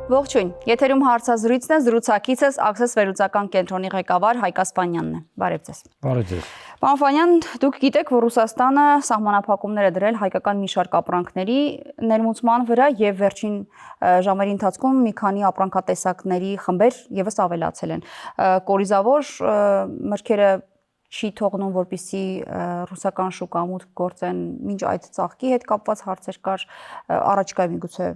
Ողջույն, եթերում հարցազրույցն է, զրուցակիցս Access վերլուծական կենտրոնի ղեկավար Հայկ Ասպանյանն է։ Բարև ձեզ։ Բարև ձեզ։ Պարոն Ֆանյան, դուք գիտեք, որ Ռուսաստանը սահմանափակումներ է դրել հայկական մի շարք ապրանքների ներմուծման վրա եւ վերջին ժամերի ընթացքում մի քանի ապրանքատեսակների խմբեր եւս ավելացել են։ Կորիզավոր մրգերը չի թողնում, որպեսզի ռուսական շուկա մուտք գործեն, մինչ այդ ծաղկի հետ կապված հարցեր կար, առաջիկայում միգուցե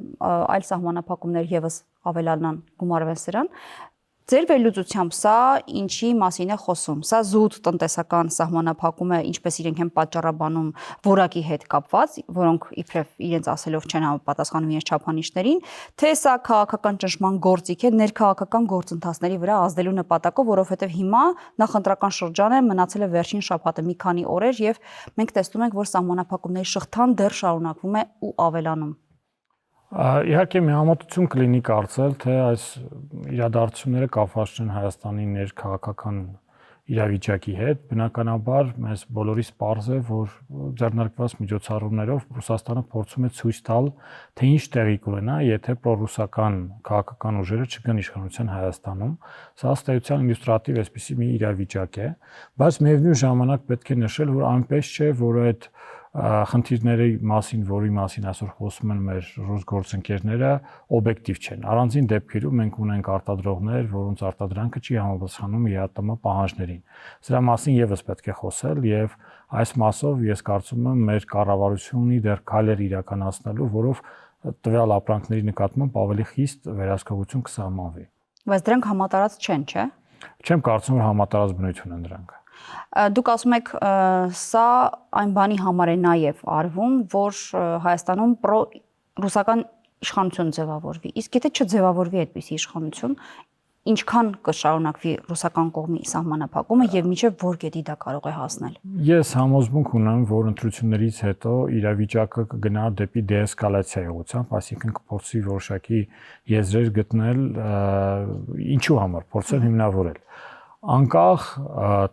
այլ սահմանափակումներ եւս ավելանան, գումարվեն սրան։ Ձեր վերլուծությամբ սա ինչի մասին է խոսում։ Սա զուտ տնտեսական սահմանափակում է, ինչպես իրենք են պատճառաբանում որակի հետ կապված, որոնք իբրև իրենց ասելով չեն համապատասխանում իրենց չափանիշներին, թե սա քաղաքական ճնշման գործիք է ներքաղաքական գործընթացների վրա ազդելու նպատակով, որովհետև հիմա նախընտրական շրջան է, մնացել է վերջին շաբաթը մի քանի օրեր եւ մենք տեսնում ենք, որ սահմանափակումների շղթան դեռ շարունակվում է ու ավելանում։ Իհարկե մի համատություն կլինի կարծել, թե այս իրադարձությունները կապված չեն Հայաստանի ներքաղաքական իրավիճակի հետ, բնականաբար մեզ բոլորիս պարզ է, որ ձեռնարկված միջոցառումներով Ռուսաստանը փորձում է ցույց տալ, թե ինչ տեղի կունենա, եթե պրոռուսական քաղաքական ուժերը չգան իշխանության Հայաստանում։ Սա ըստ էության իլյուստրատիվ այսպիսի մի իրավիճակ է, բայց միևնույն ժամանակ պետք է նշել, որ այնպես չէ, որ այդ խնդիրների մասին, որի մասին այսօր խոսում են մեր ռուս գործընկերները, օբյեկտիվ չեն։ Առանձին դեպքերում մենք ունենք արտադրողներ, որոնց արտադրանքը չի համապատասխանում ԵԱՏՄ պահանջներին։ Սրա մասին եւս պետք է խոսել եւ այս մասով ես կարծում եմ մեր կառավարությունը ունի դեռ քայլեր իրականացնելու, որով տվյալ ապրանքների նկատմամբ ավելի խիստ վերահսկողություն կսահմանվի։ Բայց դրանք համատարած չեն, չէ՞։ Չեմ կարծում, որ համատարած բնություն են դրանք։ Դուք ասում եք, սա այն բանի համար է նաև արվում, որ Հայաստանում ռուսական իշխանություն ձևավորվի։ Իսկ եթե չձևավորվի այդպիսի իշխանություն, ինչքան կշարունակվի ռուսական կողմի սահմանափակումը եւ մինչեւ որ կետի դա կարող է հասնել։ Ես համոզմունք ունեմ, որ ընտրություններից հետո իրավիճակը կգնա դեպի դեէսկալացիայի ուղղությամբ, այսինքն կփորձի որոշակի եզրեր գտնել ինչու համար, փորձել հիմնավորել։ Անկախ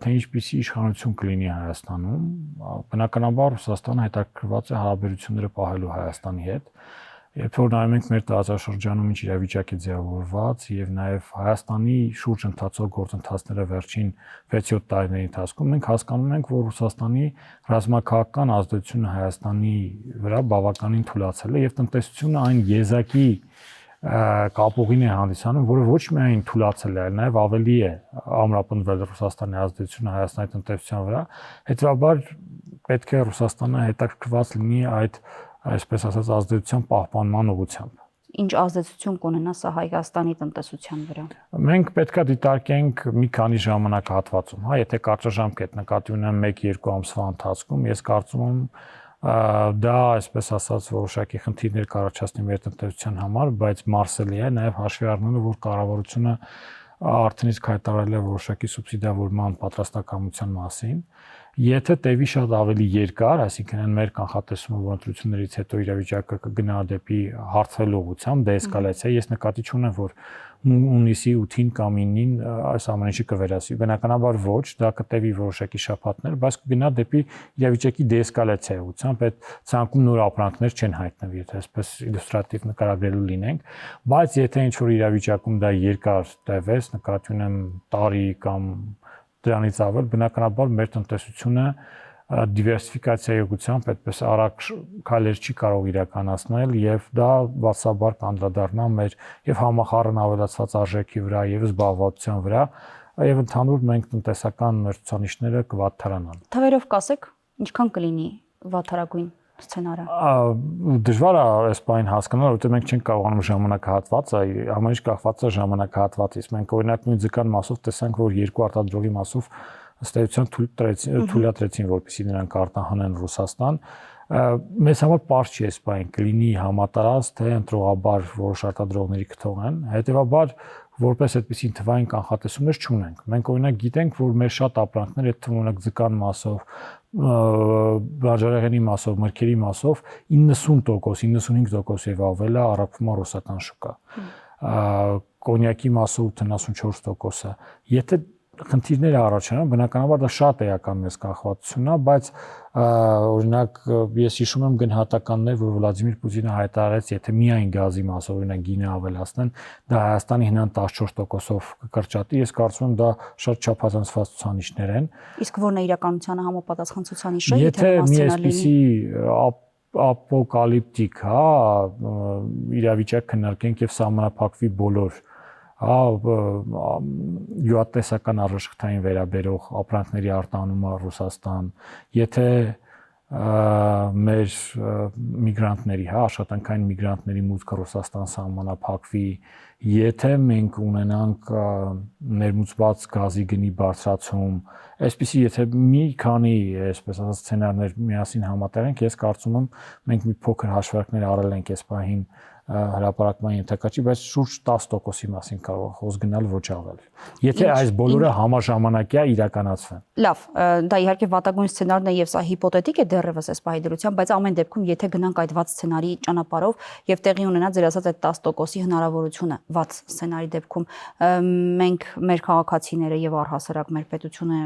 թե ինչպիսի իշխանություն կլինի Հայաստանում, բնականաբար Ռուսաստանը հետաքրքրված է հարաբերությունները պահելու Հայաստանի հետ։ Երբ որ նայում ենք մեր տարածաշրջանում ինչ իրավիճակ է ձևավորված եւ նաեւ Հայաստանի շուրջ ընթացող գործընթացները վերջին 6-7 տարիների ընթացքում մենք հասկանում ենք, որ Ռուսաստանի ռազմաքաղաքական ազդեցությունը Հայաստանի վրա բավականին թուլացել է եւ տնտեսությունը այն եզակի կապուղին է հանդիսանում, որը ոչ միայն թուլացել է, այլ նաև ավելի է ամրապնդվել Ռուսաստանի ազդեցությունը Հայաստանի տնտեսության վրա, հետեւաբար պետք է Ռուսաստանը հետաքրքրված լինի այդ, այսպես ասած, ազդեցության պահպանման ուղղությամբ։ Ինչ ազդեցություն կունենա սա Հայաստանի տնտեսության վրա։ Մենք պետքա դիտարկենք մի քանի ժամանակահատվածում, եթե կարճաժամկետ նկատի ունեմ 1-2 ամսվա ընթացքում, ես կարծում եմ դա այսպես ասած որոշակի խնդիրներ կառաջացնի մեր տնտեսության համար, բայց մարսելի է նաև հաշվի առնելով, որ կառավարությունը արդեն իսկ հայտարարել է որոշակի սուբսիդավորման պատրաստակամության մասին։ Եթե տևի շատ ավելի երկար, այսինքն այն մեր կանխատեսումը, որ ընտրություններից հետո իրավիճակը կգնա դեպի հարթվելու ուղղությամբ, դեէսկալացիա, ես նկատի չունեմ, որ հունիսի 8-ին կամ 9-ին այս ամենը կվերացվի։ Բնականաբար ոչ, դա կտևի որոշակի շաբաթներ, բայց կգնա դեպի իրավիճակի դեէսկալացիայի ուղղությամբ, այդ ցանկում նոր ապրանքներ չեն հայտնվի, եթե այսպես իլյուստրատիվ նկարագրելու լինենք, բայց եթե ինչ-որ իրավիճակում դա երկար տևես, նկատի ունեմ տարի կամ դրանից ավել, բնականաբար մեր տնտեսությունը դիվերսիֆիկացիայի ուղղությամբ այդպես արագ քայլեր չի կարող իրականացնել եւ դա բացաբար կանդրադառնա մեր եւ համախառն ավելացված արժեքի վրա եւ զբաղվածության վրա եւ ընդհանուր մենք տնտեսական մեր ցուցանիշները կվատթարանան։ Թվերով կասեք, ինչքան կլինի վատթարագույն սցենարը։ Դժվար է այս բանին հասկանալ, որովհետեւ մենք չենք կարողանում ժամանակահատվածը, ամեն ինչ կախված է ժամանակահատվածից։ Մենք օրինակ նույն ձգան մասով տեսանք, որ երկու արտադրողի մասով ըստ էության թույլատրեցին, որպեսզի նրանք արտահանեն Ռուսաստան։ Մեզ համար պարզ չի այս բանը կլինի համատարած, թե ընտրողաբար որոշ արտադրողների կթողեն, հետեւաբար որպես այդպեսին թվային կանխատեսումներ չունենք։ Մենք օրինակ գիտենք, որ մեր շատ ապրանքներ այդ թվում օրինակ ձկան մասով, բաժարեղենի մասով, մրգերի մասով 90%, 95% եւ ավելը առաքվում է ռուսական շուկա։ Կոնյակի մասով 84%-ը։ Եթե խնդիրները առաջանում, բնականաբար դա շատ էական մեծ կախվածությունն է, բայց օրինակ ես հիշում եմ գնահատականներ, որ Վլադիմիր Պուտինը հայտարարեց, եթե միայն գազի մասով օրինակ գինը ավելացնեն, դա Հայաստանի հնան 14%-ով կկրճատի, ես կարծում եմ դա շատ չափազանցված ցուցանիշներ են։ Իսկ որն է իրականությանը համապատասխան ցուցանիշը, եթե մի այսպիսի ապոկալիպտիկ, հա, իրավիճակ քննարկենք եւ սահմանափակվի բոլոր գյուղատնտեսական առողջային վերաբերող ապրանքների արտահանումը Ռուսաստան, եթե մեր միգրանտների, հա, աշխատանքային միգրանտների մուտքը Ռուսաստան սահմանափակվի, եթե մենք ունենանք ներմուծված գազի գնի բարձրացում, այսպիսի եթե մի քանի, այսպես ասած, սցենարներ միասին համատեղենք, ես կարծում եմ մենք մի փոքր հաշվարկներ արել ենք այս պահին հրապարակման ենթակա չի, բայց շուրջ 10%-ի մասին կարող է խոսք գնալ, ոչ ավել։ Եթե այս բոլորը համաժամանակյա իրականացվեն։ Լավ, դա իհարկե վատագույն սցենարն է եւ սա հիպոթետիկ է դեռևս այս պահի դրությամբ, բայց ամեն դեպքում եթե գնանք այդ վատ սցենարի ճանապարհով եւ տեղի ունենա ձեր ասած այդ 10%-ի հնարավորությունը վատ սցենարի դեպքում, մենք մեր քաղաքացիները եւ առհասարակ մեր պետությունը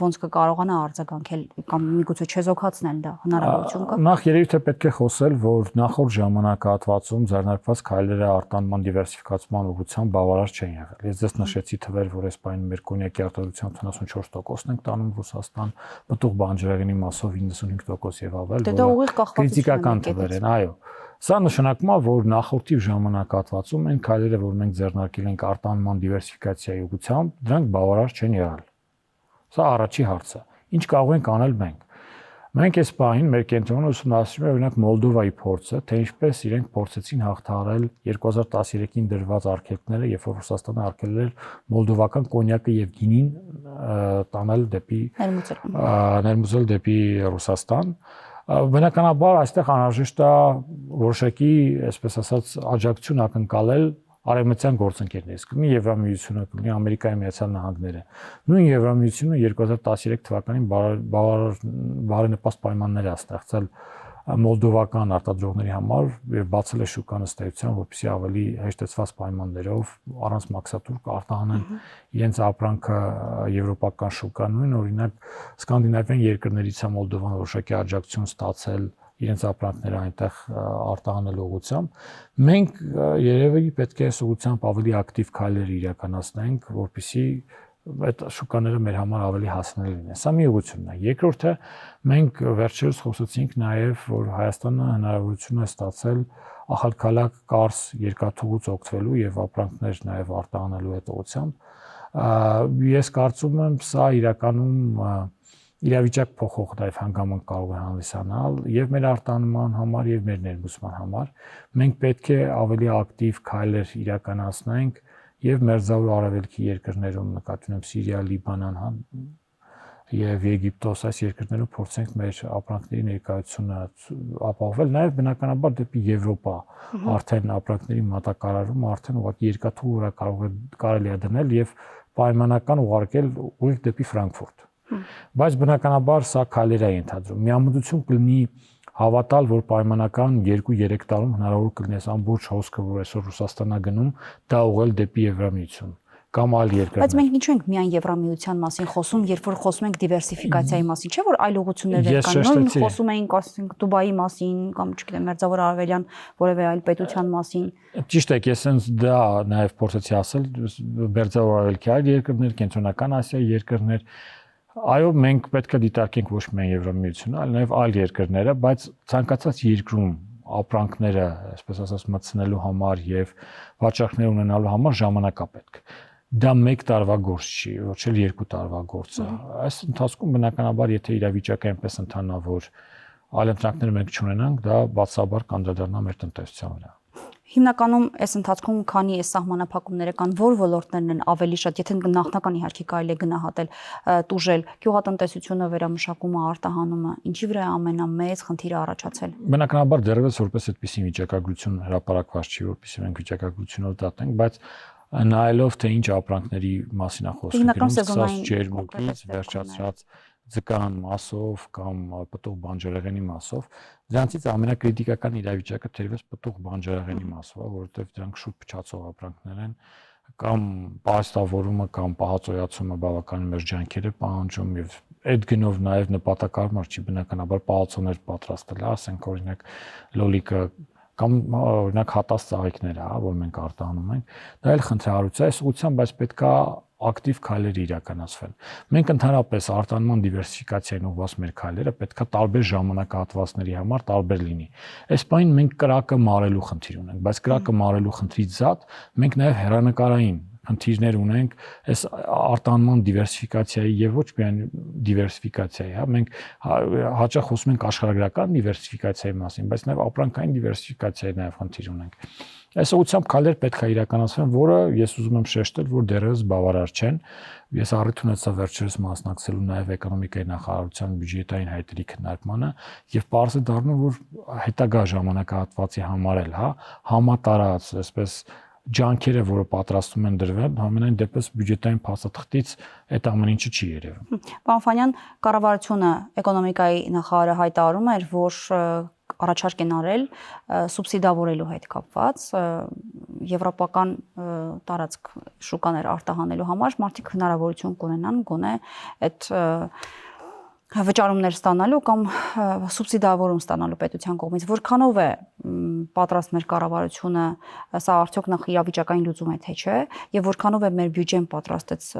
ոնց կկարողանա արձագանքել կամ միգուցե չեզոքացնել դա հնարավորություն կա։ Նախ երևի թե պետք է խոսել, որ նախորդ ժամանակահատվածում ձեռնարկված քայլերը արտանման դիվերսիֆիկացման ուղղությամբ բավարար չեն եղել։ Ես ձեզ նշեցի թվեր, որ այս պայն մեր կոնյակի արտադրության 74%-ն ենք տանում Ռուսաստան, պտուղ բանջարեղենի մասով 95% եւ ավել, որը կրիտիկական թվեր են, այո։ Սա նշանակում է, որ նախորդի ժամանակահատվածում այն քայլերը, որ մենք ձեռնարկել ենք արտանման դիվերսիֆիկացիայի ուղղությամբ, դրանք բավարար չեն եղել։ Սա առաջի հարցը։ Ինչ կարող ենք անել մենք։ Մենք այս պահին մեր կենտրոնը ուսումնասիրում է օրինակ Մոլդովայի փորձը, թե ինչպես իրենք փորձեցին հաղթահարել 2013-ին դրված արգելքները, երբ որ Ռուսաստանը արգելել էր մոլդովական կոնյակը եւ գինին տանել դեպի ներմուծել դեպի Ռուսաստան։ Բնականաբար այստեղ անհրաժեշտ է որոշակի, այսպես ասած, աջակցություն ակնկալել արևմտյան գործընկերներից, կլինի Եվրամիությունը, կլինի Ամերիկայի Միացյալ Նահանգները։ Նույն Եվրամիությունը 2013 թվականին բարենպաստ պայմաններ է ստեղծել մոլդովական արտադրողների համար եւ բացել է շուկան ըստ էության, որպեսզի ավելի հեշտեցված պայմաններով առանց մաքսատուր արտահանեն իրենց ապրանքը եվրոպական շուկա։ Նույն օրինակ սկանդինավյան երկրներից է Մոլդովան որոշակի աջակցություն ստացել իրենց ապրանքները այնտեղ արտահանելու ուղղությամբ։ Մենք երևի պետք է այս ուղղությամբ ավելի ակտիվ քայլեր իրականացնենք, որպեսզի այդ շուկաները մեր համար ավելի հասանելի լինեն։ Սա մի ուղղությունն է։ Երկրորդը մենք վերջերս խոսեցինք նաև, որ Հայաստանը հնարավորություն է ստացել Ախալքալակ Կարս երկաթուղուց օգտվելու եւ ապրանքներ նաև արտահանելու այդ ուղղությամբ։ Ես կարծում եմ, սա իրականում իրավիճակ փոխող նաև հանգամանք կարող է հանդիսանալ եւ մեր արտահանման համար եւ մեր ներմուծման համար։ Մենք պետք է ավելի ակտիվ քայլեր իրականացնենք եւ Մերձավոր Արևելքի երկրներում, նկատի ունեմ Սիրիա, Լիբանան եւ Եգիպտոս, այս երկրներում փորձենք մեր ապրանքների ներկայությունը ապահովել, նաեւ բնականաբար դեպի Եվրոպա արդեն ապրանքների մատակարարումը արդեն ուղղակի երկաթուղ վրա կարելի է դնել եւ պայմանական ուղարկել ուղիղ դեպի Ֆրանկֆուրտ։ Բայց բնականաբար սա քայլեր է ենթադրում։ Միամտություն կլինի հավատալ, որ պայմանական 2-3 տարում հնարավոր կլինի այս ամբողջ հոսքը, որ այսօր Ռուսաստանն է գնում, դա ուղղել դեպի Եվրամիություն կամ այլ երկրներ։ Բայց մենք ինչու ենք միայն Եվրամիության մասին խոսում, երբ որ խոսում ենք դիվերսիֆիկացիայի մասին, չէ՞ որ այլ ուղղություններ կան։ Նույն խոսում էինք, ասենք Դուբայի մասին կամ չգիտեմ, Մերձավոր Արևելյան որևէ այլ պետության մասին։ Ճիշտ է, ես հենց դա նաև փորձեցի ասել, Մերձավոր Արևելքի այլ երկրներ, Կենտրոնական Ասիայի երկրներ։ Այո, մենք պետք է դիտարկենք ոչ միայն Եվրամիությունը, այլ նաև այլ երկրները, բայց ցանկացած երկրում ապրանքները, այսպես ասած, մտցնելու համար եւ վաճառքներ ունենալու համար ժամանակ է պետք։ Դա 1 տարվա գործ չի, ոչ էլ 2 տարվա գործ է։ Այս ընթացքում բնականաբար, եթե իրավիճակը այնպես ընթանա, որ այլ ընտրակներ մենք չունենանք, դա բացաբար կանդրադառնա մեր տնտեսության վրա։ Հիմնականում այս ընթացքում քանի այս սահմանափակումները կան, որ ոլորտներն են ավելի շատ, եթե նախնական իհարկե կարելի է գնահատել, տուժել, գյուղատնտեսությունը, վերամշակումը, արտահանումը, ինչի վրա է ամենամեծ խնդիրը առաջացել։ Բնականաբար դեռևս որպես այդպիսի վիճակագրություն հրապարակված չի, որպեսզի մենք վիճակագրությունով դատենք, բայց նայելով թե ինչ ապրանքների մասին է խոսքը, սկսած ջերմուկից վերջացած ձկան մասով կամ պտուղ բանջարեղենի մասով, դրանցից ամենակրիտիկական իրավիճակը թերևս պտուղ բանջարեղենի մասով է, որովհետև դրանք շուտ փչացող ապրանքներ են, կամ պահեստավորումը կամ պահածոյացումը բավականին մեր ջանքերը պահանջում եւ այդ գնով նաեւ նպատակարար չի բնականաբար պահածոներ պատրաստել, ասենք օրինակ լոլիկը կամ օրինակ հատած ծաղիկները, որ մենք արտահանում ենք, դա էլ խնդրահարույց է, այս ուղղությամբ, բայց պետքա ակտիվ քայլեր իրականացվեն։ Մենք ընդհանրապես արտանման դիվերսիֆիկացիային ուղղված մեր քայլերը պետքա տարբեր ժամանակահատվածների համար տարբեր լինի։ Այս բանին մենք կրակը մարելու խնդիր ունենք, բայց կրակը մարելու խնդրից զատ մենք նաև հերանեկարային խնդիրներ ունենք այս արտանման դիվերսիֆիկացիայի եւ ոչ միայն դիվերսիֆիկացիայի, հա, մենք հաճախ խոսում ենք աշխարհագրական դիվերսիֆիկացիայի մասին, բայց նաեւ ապրանքային դիվերսիֆիկացիայի նաեւ խնդիր ունենք։ Այս ուղղությամբ քայլեր պետք է իրականացվեն, որը ես ուզում եմ շեշտել, որ դեռևս բավարար չեն։ Ես առիթ ունեցա վերջերս մասնակցելու նաեւ էկոնոմիկայի նախարարության բյուջետային հայտերի քննարկմանը եւ պարզ է դառնում, որ հետագա ժամանակահատվածի համար էլ, հա, համատարած, այսպես ջանքերը, որը պատրաստում են դրվել, համենայն դեպս բյուջետային փաստաթղթից այդ ամեն ինչը չի երևում։ Պարոն Ֆանյան, կառավարությունը էկոնոմիկայի նախարարը հայտարարում էր, որ առաջարկ են արել սուբսիդավորելու հետ կապված եվրոպական տարածք շուկաներ արտահանելու համար մարդիկ հնարավորություն կունենան գոնե այդ վճարումներ ստանալու կամ սուբսիդավորում ստանալու պետության կողմից, որքանով է պատրաստ մեր կառավարությունը սա արդյոք նախ իրավիճակային լուծում է թե չէ եւ որքանով է մեր բյուջեն պատրաստեց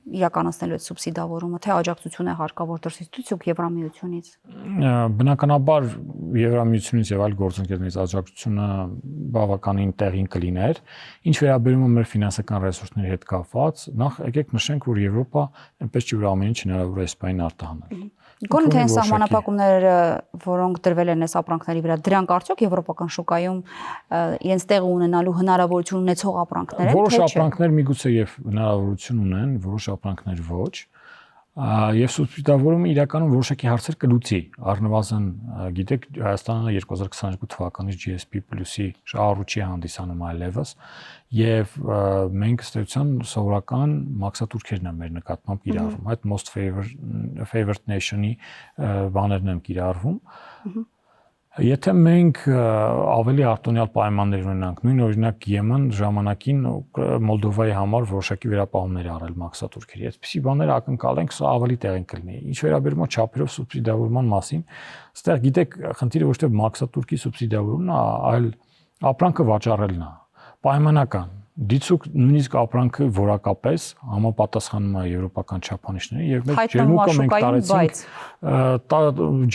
իրականացնելու այդ սուբսիդավորումը, թե աջակցություն է հարկավոր դրսից ցույց Եվրամիությունից։ Բնականաբար Եվրամիությունից եւ այլ գործընկերներից աջակցությունը բավականին տեղին կլիներ։ Ինչ վերաբերում է մեր ֆինանսական ռեսուրսների հետ կապված, նախ եկեք նշենք, որ Եվրոպա այնպես չի, որ ամեն ինչ հնարավոր է Իսպանիան արտահանել։ Գոնե թե սահմանափակումները, որոնք դրվել են այս ապրանքների վրա, դրանք արդյոք եվրոպական շուկայում իրենց տեղը ունենալու հնարավորություն ունեցող ապրանքներ են, որոշ ապրանքներ միգուցե եւ հնարավորություն ունեն, որոշ ապրանքներ ոչ։ Եվ սուբսիդավորումը իրականում որոշակի հարցեր կլուծի։ Առնվազն, գիտեք, Հայաստանը 2022 թվականից GSP+-ի շահառուչի հանդիսանում այլևս, եւ մենք ըստ սովորական մաքսատուրքերն են մեր նկատմամբ կիրառվում, այդ most favored nation-ի բաներն են կիրառվում։ Եթե մենք ավելի արտոնյալ պայմաններ ունենանք, նույն օրինակ Եմեն ժամանակին Մոլդովայի համար որոշակի վերապահումներ արել մաքսատուրքերի, այսպիսի բաներ ակնկալենք, սա ավելի տեղին կլինի։ Ինչ վերաբերում է չափերով սուբսիդավորման մասին, այստեղ գիտեք, խնդիրը ոչ թե մաքսատուրքի սուբսիդավորումն է, այլ ապրանքը վաճառելն է, պայմանական։ Դիցուք նույնիսկ ապրանքը որակապես համապատասխանում է եվրոպական չափանիշներին եւ մեր ջերմուկը մենք տարեցինք,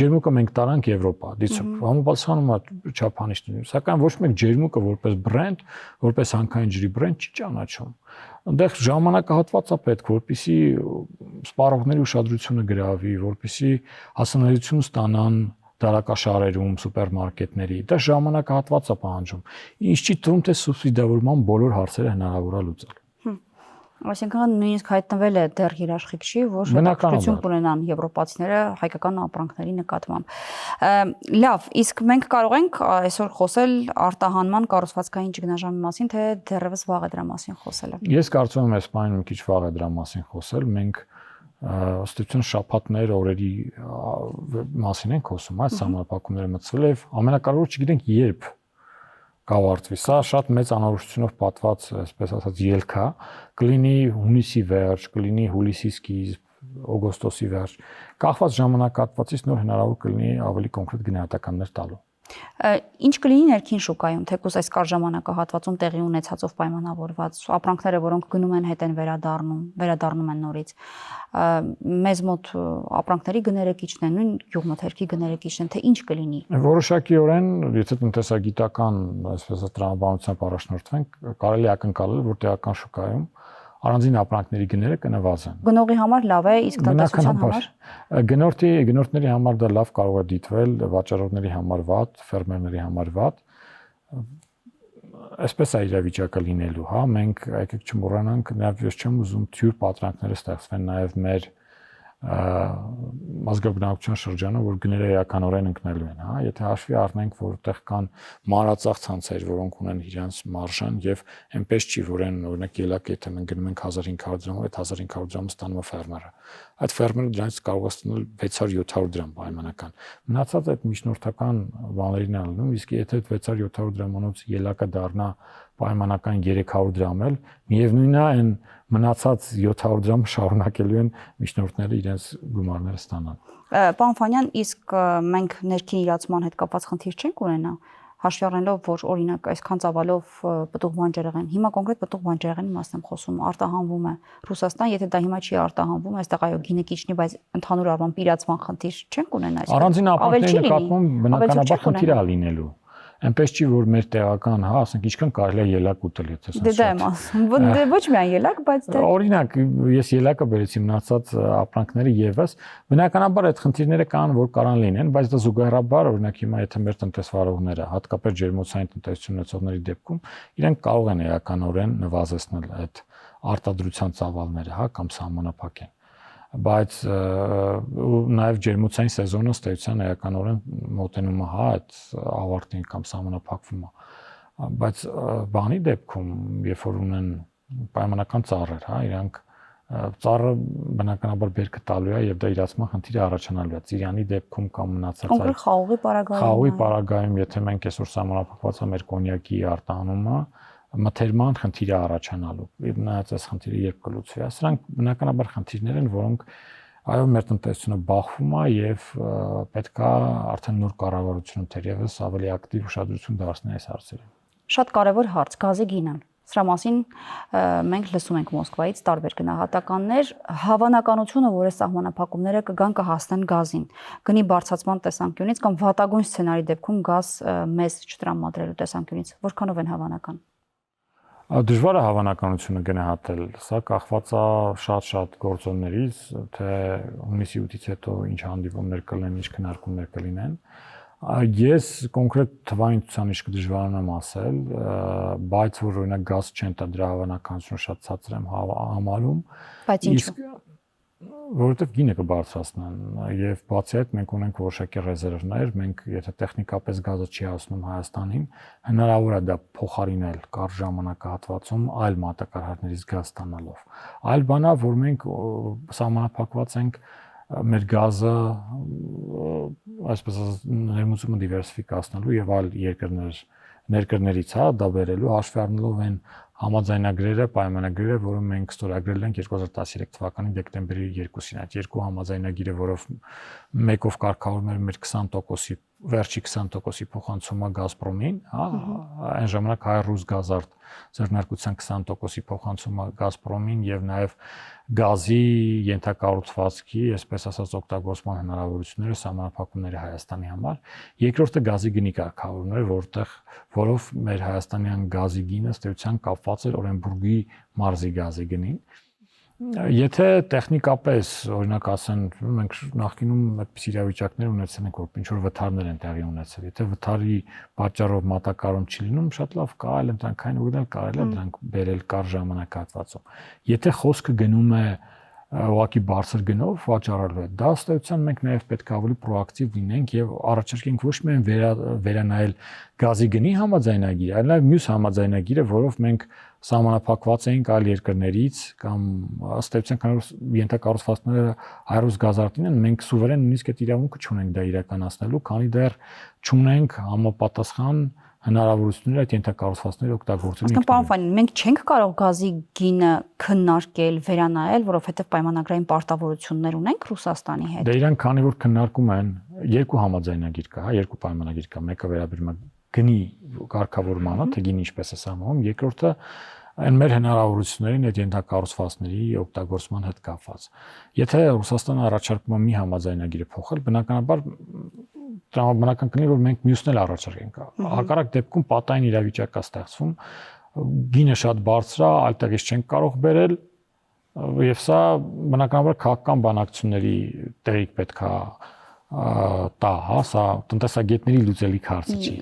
ջերմուկը մենք տարանք Եվրոպա, դիցուք համապատասխանում է չափանիշներին, սակայն ոչ մեկ ջերմուկը որպես բրենդ, որպես հանքային ջրի բրենդ չի ճանաչում։ Այնտեղ ժամանակահատված է պետք, որպեսզի սպառողների ուշադրությունը գրավի, որպեսզի հասանելիություն ստանան դարակաշարերում, սուպերմարկետների, դա ժամանակահատված է պահանջում։ Ինչ չի թվում, թե սուբսիդավորման բոլոր հարցերը հնարավոր է լուծել։ Այսինքն նույնիսկ հայտնվել է դեռ երաշխիք չի, որ հետաքրքրություն կունենան եվրոպացիները հայկական ապրանքների նկատմամբ։ Լավ, իսկ մենք կարող ենք այսօր խոսել արտահանման կառուցվածքային ճգնաժամի մասին, թե դեռևս վաղ է դրա մասին խոսելը։ Ես կարծում եմ, այս բանը մի քիչ վաղ է դրա մասին խոսել, մենք ըստ շաբաթներ օրերի մասին ենք խոսում, այս սահմանափակումները մտցվել եւ ամենակարևորը չգիտենք երբ կավարտվի։ Սա շատ մեծ անորոշությունով պատված, այսպես ասած, ելք է, կլինի հունիսի վերջ, կլինի հուլիսի սկիզբ, օգոստոսի վերջ։ Կախված ժամանակահատվածից նոր հնարավոր կլինի ավելի կոնկրետ գնահատականներ տալու։ Ինչ կլինի ներքին շուկայում, թեկուզ այս կար ժամանակահատվածում տեղի ունեցածով պայմանավորված ապրանքները, որոնք գնում են հետ են վերադառնում են նորից։ Մեզ մոտ ապրանքների գները քիչն են, նույն գյուղմթերքի գները քիչն են, թե ինչ կլինի։ Որոշակիորեն, եթե տնտեսագիտական, այսպես տրամաբանությամբ առաջնորդվենք, կարելի է ակնկալել, որ տեղական շուկայում առանձին ապրանքների գները կնվազեն։ Գնողի համար լավ է, իսկ տնտեսության համար։ Գնորդների համար դա լավ կարող է դիտվել, վաճառողների համար վատ, ֆերմերների համար վատ։ Այսպես է իրավիճակը լինելու, հա, մենք եկեք չմոռանանք, նաև ես չեմ ուզում թյուր պատրանքները ստեղծվեն նաև մեր ազգաբնակության շրջանում, որ գները էականորեն ընկնելու են, հա, եթե հաշվի առնենք, որ այդտեղ կան մանրածախ ցանցեր, որոնք ունեն իրենց մարժան եւ այնպես չի, որ այն օրինակ ելակ եթե մենք գնում ենք 1500 դրամով, այդ 1500 դրամը ստանում է ֆերմերը։ Այդ ֆերմերը դրանից կարող է ստանալ 600-700 դրամ պայմանական։ Մնացած այդ միջնորդական բաներին է լինում, իսկ եթե այդ 600-700 դրամանոց ելակը դառնա պայմանական 300 դրամ էլ միևնույնն է այն մնացած 700 դրամ շարունակելու են միջնորդները իրենց գումարները ստանալ։ Պարոն Ֆանյան, իսկ մենք ներքին իրացման հետ կապված խնդիր չենք ունենա, հաշվի առնելով, որ օրինակ այսքան ծավալով պտուղ բանջարեղեն, հիմա կոնկրետ պտուղ բանջարեղենի մասն եմ խոսում, արտահանվում է Ռուսաստան, եթե դա հիմա չի արտահանվում, այստեղ այո գինը կիչնի, բայց ընդհանուր առմամբ իրացման խնդիր չենք ունենա այսպես։ Առանձին ապրանքների նկատմամբ բնականաբար խնդիր է լինելու։ Այնպես չի որ մեր տեղական, հա, ասենք ինչքան կարելի է ելակ ուտել, եթե ասենք։ Դա եմ ասում։ Ոչ միայն ելակ, բայց դա օրինակ ես ելակը բերեցի մնացած ապրանքները եւս, բնականաբար այդ խնդիրները կան, որ կարան լինեն, բայց դա զուգահեռաբար, օրինակ հիմա եթե մեր տնտեսվարողները, հատկապես ջերմոցային տնտեսություն ունեցողների դեպքում, իրենք կարող են էականորեն նվազեցնել այդ արտադրության ծավալները, հա, կամ սահմանափակեն, բայց նաև ջերմոցային սեզոնը ստեյցիան էականորեն մոտենում է, հա, այդ ավարտին կամ սահմանափակվում է, բայց բանի դեպքում, երբ որ ունեն պայմանական ծառեր, հա, իրանք ծառը բնականաբար բերքը տալու է եւ դա իրացման խնդիր է առաջանալու է։ Ծիրանի դեպքում կամ մնացած կոնկրետ խաղողի պարագայում, եթե մենք այսօր սահմանափակված է մեր կոնյակի արտահանումը, մթերման խնդիր է առաջանալու։ Նայած այս խնդիրը երբ կլուծվի, սրանք բնականաբար խնդիրներ են, որոնք այո մեր տնտեսությունը բախվում է եւ պետքա արդեն նոր կառավարությունը թերևս ավելի ակտիվ ուշադրություն դարձնի այս հարցերին։ Շատ կարևոր հարց՝ գազի գինը։ Սրա մասին մենք լսում ենք Մոսկվայից տարբեր գնահատականներ, հավանականությունը, որ այս սահմանափակումները կգան կհասնեն գազին, գնի բարձրացման տեսանկյունից կամ վատագույն սցենարի դեպքում գազ մեզ չտրամադրելու տեսանկյունից, որքանով են հավանական։ Դժվար է հավանականությունը գնահատել, սա կախված է շատ գործոններից, թե հունիսի 8-ից հետո ինչ հանդիպումներ կլինեն, ինչ քննարկումներ կլինեն։ Ես կոնկրետ թվային ցուցանիշ կդժվարանամ ասել, բայց որ օրինակ գազ չեն տա դրա հավանականությունը շատ ցածր եմ համարում։ Բայց ինչու՞։ Որովհետև գինը կբարձրացնեն եւ բացի այդ մենք ունենք որոշակի ռեզերվներ, մենք եթե տեխնիկապես գազը չի հասնում Հայաստանին, հնարավոր է դա փոխարինել կարճ ժամանակահատվածում այլ մատակարարներից գազ ստանալով։ Այլ բան է, որ մենք սահմանափակված ենք մեր գազը այսպես ներմուծումը դիվերսիֆիկացնելու եւ այլ ներկրներից, հա, դա բերելու հաշվի առնելով այն համաձայնագրերը, պայմանագրերը, որը մենք ստորագրել ենք 2013 թվականի դեկտեմբերի 2-ին, այդ երկու համաձայնագիրը, որով մեկով կարգավորում էր մեր 20%-ի, վերջի 20%-ի փոխանցումը Գազպրոմին, հա, այն ժամանակ Հայ-Ռուս Գազարդ ձեռնարկության 20%-ի փոխանցումը Գազպրոմին եւ նաեւ գազի ենթակառուցվածքի, այսպես ասած, օգտագործման հնարավորությունները սահմանափակումները Հայաստանի համար։ Երկրորդը գազի գնի կարգավորումները, որով մեր հայաստանյան գազի գինը ստեյցիան կապված էր Օրենբուրգի մարզի գազի գնին։ Եթե տեխնիկապես, օրինակ ասեն, մենք նախկինում այդպիսի իրավիճակներ ունեցել ենք, որ ինչ որ վթարներ են տեղի ունեցել։ Եթե վթարի պատճառով մատակարարում չի լինում, շատ լավ կա, այլ ընտրանքային ուղիներ կարելի է դրանք բերել կարճ ժամանակահատվածում։ Եթե խոսքը գնում է ուղղակի բարձր գնով վաճառելու է, դա ըստեյության մենք նաև պետք է ավելի պրոակտիվ լինենք եւ առաջարկենք ոչ միայն վերանայել գազի գնի համաձայնագիրը, այլ նաև մյուս համաձայնագիրը, որով մենք սահմանափակված էինք այլ երկրներից կամ ըստեյության քանի որ ենթակառուցվածքները Հայ-Ռուս Գազարդին են, մենք սուվերեն նույնիսկ այդ իրավունքը չունենք դա իրականացնելու, քանի դեռ չունենք համապատասխան հնարավորություններ այդ ենթակառուցվածքները օգտագործելու։ Ասենք պարոն Ֆանյան, մենք չենք կարող գազի գինը քննարկել, վերանայել, որովհետև պայմանագրային պարտավորություններ ունենք Ռուսաստանի հետ։ Դե իրանք քանի որ քննարկում են, երկու համաձայնագիր կա, հա, երկու պայմանագիր կա, մեկը վերաբերում է գնի կարգավորմանը, թե գինը ինչպես է սահմանում, երկրորդը այն մեր հնարավորություններին այդ ենթակառուցվածքների օգտագործման հետ կապված։ Եթե Ռուսաստանը առաջարկում է մի համաձայնագիրը փոխել, բնականաբար տրամաբանական կլինի, որ մենք մյուսն էլ առաջարկենք։ Հակառակ դեպքում պատային իրավիճակ է ստեղծվում, գինը շատ բարձր է, այդտեղից չենք կարող բերել, եւ սա բնականաբար քաղաքական բանակցությունների տեղիք պետք է տա, հա, սա տնտեսագետների լուծելիք հարցը չի։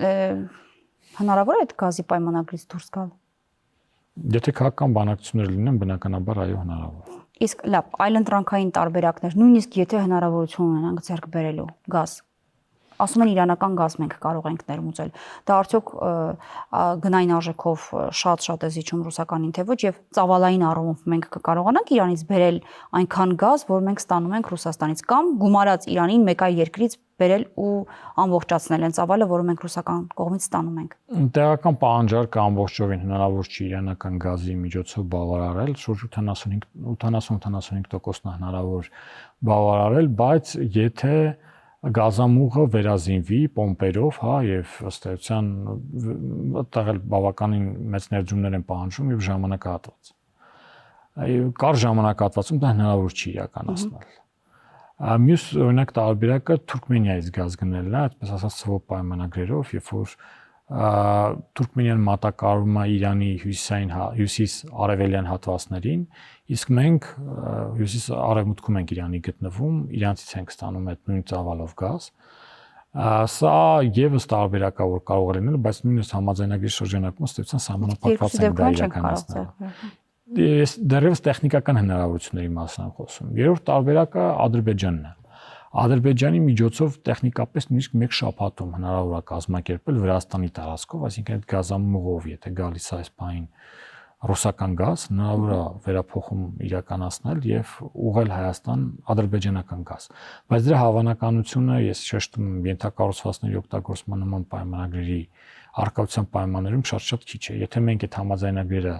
Հնարավոր է այդ գազի պայմանագրից դուրս գալ։ Եթե քաղաքական բանակցություններ լինեն, բնականաբար այո հնարավոր։ Իսկ լավ, այլ ընտրանքային տարբերակներ, նույնիսկ եթե հնարավորություն ունենանք ձեռք բերելու գազ։ ասում են իրանական գազ մենք կարող ենք ներմուծել։ Դա արդյոք գնային արժեքով շատ է զիջում ռուսականին, թե ոչ, եւ ծավալային առումով մենք կկարողանանք Իրանից բերել այնքան գազ, որ մենք ստանում ենք Ռուսաստանից, կամ գումարած Իրանին մեկ այլ երկրից բերել ու ամբողջացնել այն ծավալը, որը մենք ռուսական կողմից ստանում ենք։ Տեղական պահանջարկը ամբողջովին հնարավոր չի իրանական գազի միջոցով բավարարել, շուրջ 80-85%-ն է հնարավոր բավարարել, բայց եթե գազամուղը վերազինվի պոմպերով, հա, եւ ըստ էության այդտեղ էլ բավականին մեծ ներդրումներ են պահանջում եւ ժամանակահատված։ Կար ժամանակահատվածում դա հնարավոր չի իրականացնել։ Մյուս օրինակ տարբերակը Թուրքմենիայից գազ գնելն է, այդպես ասած սովոր պայմանագրերով, երբ որ Թուրքմենիան մատակարարում է Իրանի հյուսիս-արևելյան հատվածներին, իսկ մենք հյուսիս-արևմուտքում ենք Իրանի գտնվում, իրանցից ենք ստանում այդ նույն ծավալով գազ։ Սա եւս տարբերակ է, որ կարող է լինել, բայց նույնիսկ համաձայնագրի շրջանակում ըստ էության սահմանափակված են դա իրականացնել։ Ես դեռևս տեխնիկական հնարավորությունների մասին եմ խոսում։ Երրորդ տարբերակը Ադրբեջանն է։ Ադրբեջանի միջոցով տեխնիկապես նույնիսկ մեկ շաբաթում հնարավոր է կազմակերպել Վրաստանի տարածքով, այսինքն այդ գազամուղով, եթե գալիս է այս բային ռուսական գազ, հնարավոր է վերափոխում իրականացնել եւ ուղղել Հայաստան ադրբեջանական գազ։ Բայց դրա հավանականությունը, ես շեշտում եմ, ենթակառուցվածքների օգտագործման նման պայմանագրերի արկայության պայմաններում շատ քիչ է։ Եթե մենք այդ համաձայնագրերը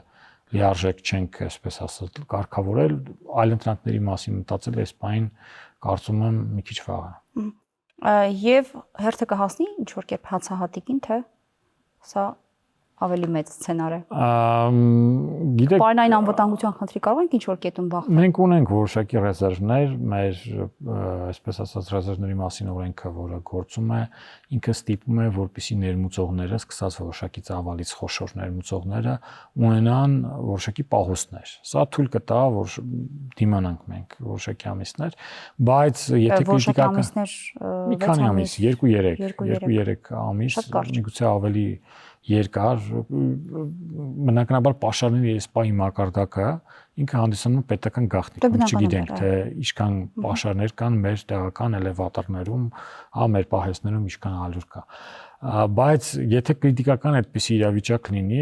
լիարժեք չենք, այսպես ասած, կարգավորել, այլընտրանքների մասին մտածել այս բային կարծում եմ մի քիչ վաղ է։ Եվ հերթը կհասնի ինչ որ կերպ հացահատիկին, թե սա ավելի մեծ սցենար է։ Գիտեք, պարային անվտանգության խնդրի կարող ենք ինչ որ կետում բախվել։ Մենք ունենք որոշակի ռեզերվներ, մեր այսպես ասած ռեզերվների մասին օրենքը, որը գործում է, ինքը ստիպում է, որպեսզի ներմուծողները, սկսած որոշակի ծավալից խոշոր ներմուծողները ունենան որոշակի պահոստներ։ Սա թույլ կտա, որ դիմանանք մենք որոշակի ամիսներ, բայց եթե քրիտիկական մի քանի ամիս, 2-3 ամիս, միգուցե ավելի երկար, բնականաբար պաշարների ԵՍՊԱ-ի մակարդակը ինքը հանդիսանում է պետական գաղտնիք։ Մենք չգիտենք, թե ինչքան պաշարներ կան մեր տեղական էլևատորներում, հա, մեր պահեստներում ինչքան ալյուր կա։ Բայց եթե քրիտիկական այդպիսի իրավիճակ լինի,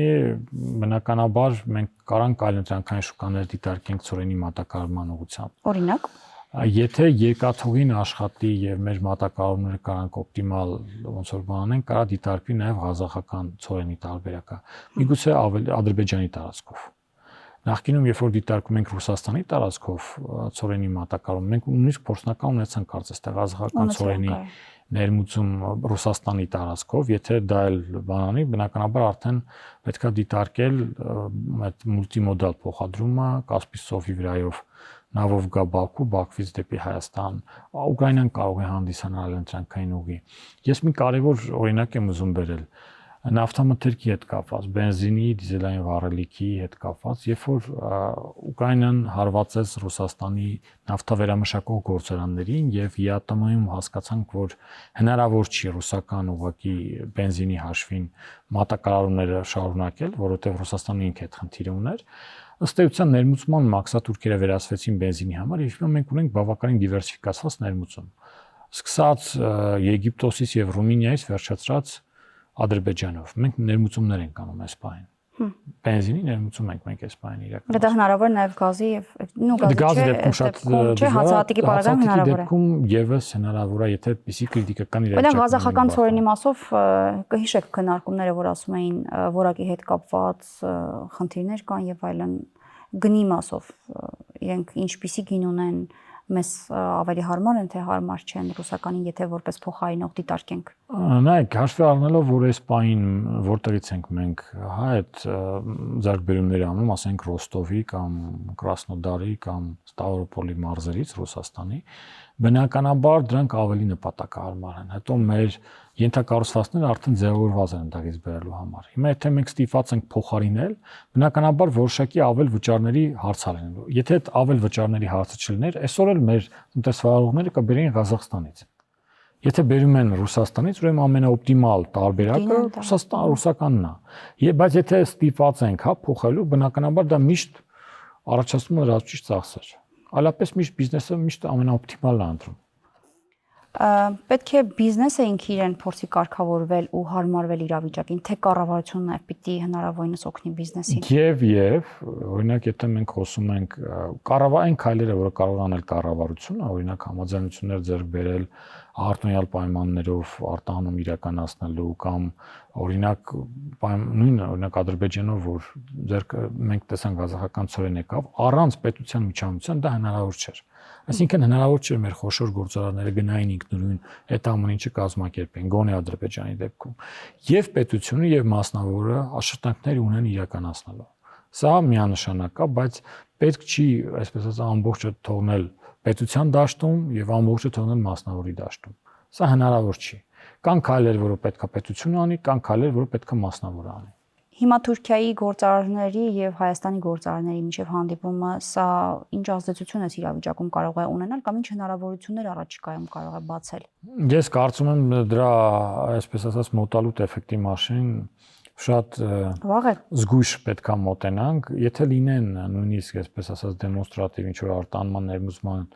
բնականաբար մենք կարանք այլընտրանքային շուկաներ դիտարկենք ծորենի մատակարարման ուղղությամբ։ Օրինակ, եթե երկաթուղին աշխատի եւ մեր մատակարարումները կարանք օպտիմալ ոնց որ բանանեն, կարա դիտարկվի նաեւ ղազախական ծորենի տարբերակը։ Միգուցե ավելի Ադրբեջանի տարածքով։ Նախկինում երբ որ դիտարկում ենք Ռուսաստանի տարածքով ծորենի մատակարարում, մենք նույնիսկ փորձնական ունեցանք կարծես թե ղազախական ծորենի ներմուծում Ռուսաստանի տարածքով, եթե դա էլ բանանի, բնականաբար արդեն պետքա դիտարկել այդ մուլտիմոդալ փոխադրումը Կասպից ծովի վրայով նավով գա Բաքու, Բաքվից դեպի Հայաստան, Ուկրաինան կարող է հանդիսանալ ընտրանքային ուղի։ Ես մի կարևոր օրինակ եմ ուզում բերել նավթամթերքի հետ կապված, բենզինի, դիզելային վառելիքի հետ կապված, երբ որ Ուկրաինան հարվածեց Ռուսաստանի նավթավերամշակող գործարաններին եւ ԵԱՏՄ-ում հասկացանք, որ հնարավոր չի ռուսական ուղղակի բենզինի հաշվին մատակարարումները շարունակել, որովհետեւ Ռուսաստանը ինքը այդ խնդիրը ուներ, ըստ էության ներմուծման մաքսատուրքերը վերացվեցին բենզինի համար եւ հիմա մենք ունենք բավականին դիվերսիֆիկացված ներմուծում։ Սկսած Եգիպտոսից եւ Ռումինիայից վերջացրած Ադրբեջանով։ Մենք ներմուծումներ ենք անում այս բանին։ Բենզինի ներմուծում ենք մենք այս բանին իրականացնում։ Դա հնարավոր նաեւ գազի եւ գազի դեպքում շատ հացահատիկի պարագայում հնարավոր է։ Դեպքում եւս հնարավոր է, եթե այդպիսի քրիտիկական իրավիճակ։ Բայց ղազախական ծորենի մասով կհիշեք քննարկումները, որ ասում էին որակի հետ կապված խնդիրներ կան եւ այլն, գնի մասով իրենք ինչպիսի գին ունեն, մեզ ավելի հարմար են, թե հարմար չեն ռուսականին, եթե որպես փոխարինող դիտարկենք։ Նայեք, հաշվի առնելով, որ այս պահին որտեղից ենք մենք, հա, այդ ձեռքբերումները անում, ասենք Ռոստովի կամ Կրասնոդարի կամ Ստավրոպոլի մարզերից Ռուսաստանի, բնականաբար դրանք ավելի նպատակահարմար են։ Հետո մեր ենթակառուցվածքները արդեն ձևավորված են դակից բերելու համար։ Հիմա եթե մենք ստիպված ենք փոխարինել, բնականաբար որոշակի ավել վճարների հարց է լինելու։ Եթե այդ ավել վճարների հարցը չլիներ, այսօր էլ մեր տնտեսվարողները կբերեին Ղազախստանից։ Եթե բերում են Ռուսաստանից, ուրեմն ամենաօպտիմալ տարբերակը ռուսականն է։ Բայց եթե ստիպված ենք, հա, փոխելու, բնականաբար դա միշտ առաջացնում է լրացուցիչ ծախսեր։ Այլապես միշտ բիզնեսը միշտ ամենաօպտիմալն է ընտրում։ Պետք է բիզնեսը ինքը իրեն փորձի կարգավորվել ու հարմարվել իրավիճակին, թե կառավարությունը նաև պիտի հնարավորինս օգնի բիզնեսին։ Եվ օրինակ եթե մենք խոսում ենք կառավարային քայլերը, որը կարող անել կառավարությունը, օրինակ համաձայնություններ ձեռք բերել արտոնյալ պայմաններով արտահանում իրականացնելու կամ օրինակ նույն օրինակ Ադրբեջանով որ ձեռք մենք տեսանք Ղազախական ծորեն եկավ առանց պետության միջամտության դա հնարավոր չէր։ Այսինքն հնարավոր չէր մեր խոշոր գործարարները գնային ինքնուրույն այդ ամեն ինչը կազմակերպեն գոնե Ադրբեջանի դեպքում եւ պետությունը եւ մասնավորը աշխատանքներ ունեն իրականացնելու։ Սա միանշանակ է, բայց պետք չի, այսպես ասած, ամբողջը թողնել պետության դաշտում եւ ամբողջը թողնել մասնավորի դաշտում։ Սա հնարավոր չի։ Կան քայլեր, որը պետքա պետությունը անի, կան քայլեր, որը պետքա մասնավորը անի։ Հիմա Թուրքիայի գործարարների եւ Հայաստանի գործարարների միջև հանդիպումը սա ինչ ազդեցություն է իրավիճակում կարող է ունենալ կամ ինչ հնարավորություններ առաջիկայում կարող է բացել։ Ես կարծում եմ դրա, այսպես ասած, մոտալուտ էֆեկտի մասին շատ զգույշ պետքա մոտենանք, եթե լինեն նույնիսկ այսպես ասած դեմոնստրատիվ ինչ որ արտանման ներմուծման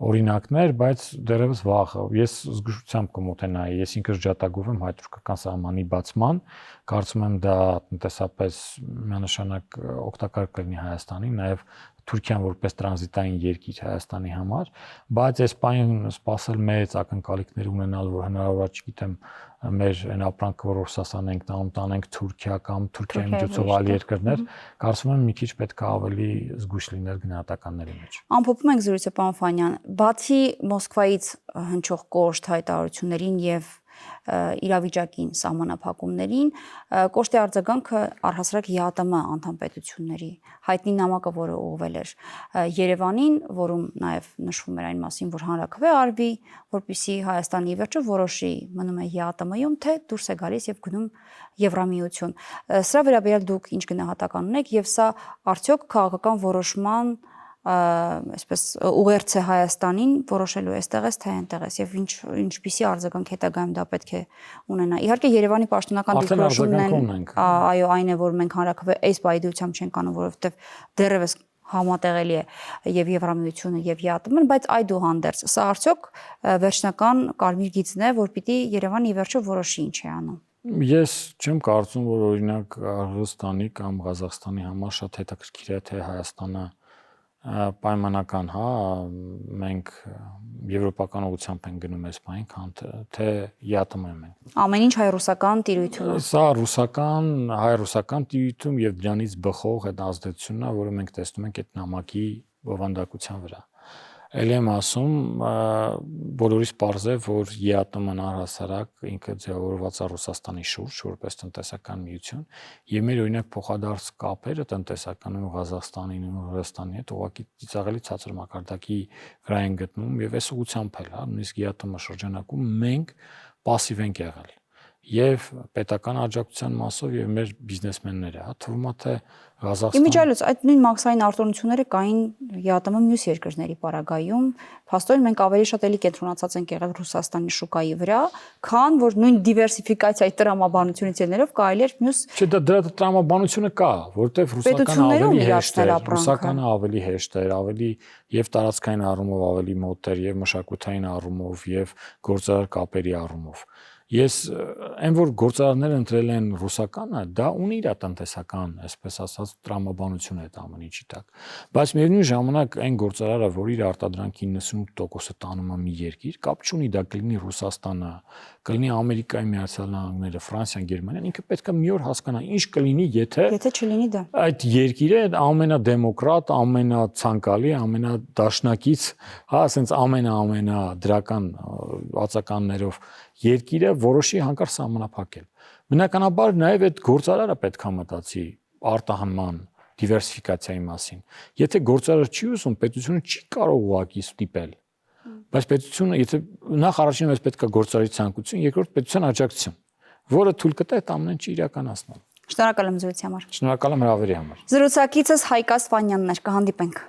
օրինակներ, բայց դեռևս վաղ ես զգուշությամբ կմոտենայի, ես ինքս ջատագով եմ հայ-թուրքական սահմանի բացման, կարծում եմ դա տնտեսապես միանշանակ օգտակար կլինի Հայաստանին, նաև Թուրքիան որպես տրանզիտային երկիր Հայաստանի համար, բայց այս պահին սпасել մեծ ակնկալիքներ ունենալ, որ հնարավոր է, չգիտեմ, մեր այն ապրանքը, որ Ռուսաստան ենք տանենք Թուրքիա կամ Թուրքիայի միջոցով այլ երկրներ, կարծում եմ մի քիչ պետք է ավելի զգույշ լինել գնահատականների մեջ։ Ամփոփում ենք զրույցը, պարոն Ֆանյան, բացի Մոսկվայից հնչող կոշտ հայտարարություններին եւ իրավիճակին, սահմանափակումներին, կոշտի արձագանքը առհասարակ ԵԱՏՄ անդամ պետությունների հայտնի նամակը, որը ուղղվել էր Երևանին, որում նաև նշվում էր այն մասին, որ հանրաքվե արվի, որպեսզի Հայաստանի վերջը որոշի մնում է ԵԱՏՄ-ում, թե դուրս է գալիս եւ գնում Եվրամիություն։ Սրա վերաբերյալ դուք ինչ գնահատական ունեք եւ սա արդյոք քաղաքական որոշման այսպես ուղերձ է Հայաստանին որոշելու այստեղից թե այնտեղից եւ ինչպիսի արձագանք հետագայում դա պետք է ունենա։ Իհարկե Երևանի պաշտոնական դիրքորոշումն են, այո, այն է, որ մենք հանրաքվե այս բայդությամբ չենք անում, որովհետեւ դեռևս համատեղելի է եւ Եվրամիությունը եւ ԵԱՏՄ-ն, բայց այդուհանդերձ սա արդյոք վերջնական կարմիր գիծն է, որ պիտի Երևանը ի վերջո որոշի ինչ է անում։ Ես չեմ կարծում, որ օրինակ Ռուսաստանի կամ Ղազախստանի համար շատ հետաքրքիր է թե Հայաստանը պայմանական, հա, մենք եվրոպական ուղղությամբ ենք գնում այս բանին, քան թե ԵԱՏՄ-ում ենք։ Ամեն ինչ հայ-ռուսական տիրույթում է։ Սա հայ-ռուսական տիրույթում եւ դրանից բխող այդ ազդեցությունն է, որը մենք տեսնում ենք այդ նամակի բովանդակության վրա։ Էլ եմ ասում, բոլորիս պարզ է, որ ԵԱՏՄ-ն առհասարակ ինքը ձևավորված է Ռուսաստանի շուրջ, որպես տնտեսական միություն, եւ մեր օրինակ փոխադարձ կապերը տնտեսականում Ղազախստանի ու Ռուսաստանի հետ ուղղակի ծիծաղելի ցածր մակարդակի վրա են գտնում եւ այս ուղղությամբ էլ, հա, նույնիսկ ԵԱՏՄ շրջանակում մենք пассив ենք եղել եւ պետական աջակցության մասով եւ մեր բիզնեսմենները, հա, թվում է թե Ղազախստան։ Իմիջիայլոց այդ նույն մաքսային արտոնությունները կային ԵԱՏՄ մյուս երկրների պարագայում, փաստորեն մենք ավելի շատ էլի կենտրոնացած ենք եղել Ռուսաստանի շուկայի վրա, քան որ նույն դիվերսիֆիկացիայի տրամաբանությունից ելնելով կարելի էր մյուս։ Չէ, դրա տրամաբանությունը կա, որտեղ ռուսականը ավելի հեշտ էր, ավելի եւ տարածքային առումով ավելի մոտ էր եւ մշակութային առումով եւ գործարար կապերի առումով։ Ես այն որ գործարարները ընտրել են ռուսականը, դա ունի իր տնտեսական, այսպես ասած, տրամաբանությունը այդ ամեն ինչի տակ։ Բայց միևնույն ժամանակ այն գործարարը, որ իր արտադրանքի 98%-ը տանում է մի երկիր, կապ չունի դա կլինի Ռուսաստանը, կլինի Ամերիկայի Միացյալ Նահանգները, Ֆրանսիան, Գերմանիան, ինքը պետք է մի օր հասկանա ինչ կլինի, եթե չլինի դա։ Այդ երկիրը ամենադեմոկրատ, ամենացանկալի, ամենադաշնակից, հա, ասենց ամենադրական ածականներով երկիրը որոշի հանկարծ սահմանափակել։ Բնականաբար նաև այդ գործարարը պետք է մտածի արտահանման դիվերսիֆիկացիայի մասին։ Եթե գործարարը չի ուզում, պետությունը չի կարող ուղղակի ստիպել։ Բայց պետությունը, եթե նախ առաջինը պետք է գործարարի ցանկություն, երկրորդ պետության աջակցություն, որը թույլ կտա այդ ամեն ինչը իրականացնել։ Շնորհակալ եմ զրույցի համար։ Շնորհակալ եմ հրավերի համար։ Զրուցակիցս Հայկ Ասպանյանն էր, կհանդիպենք։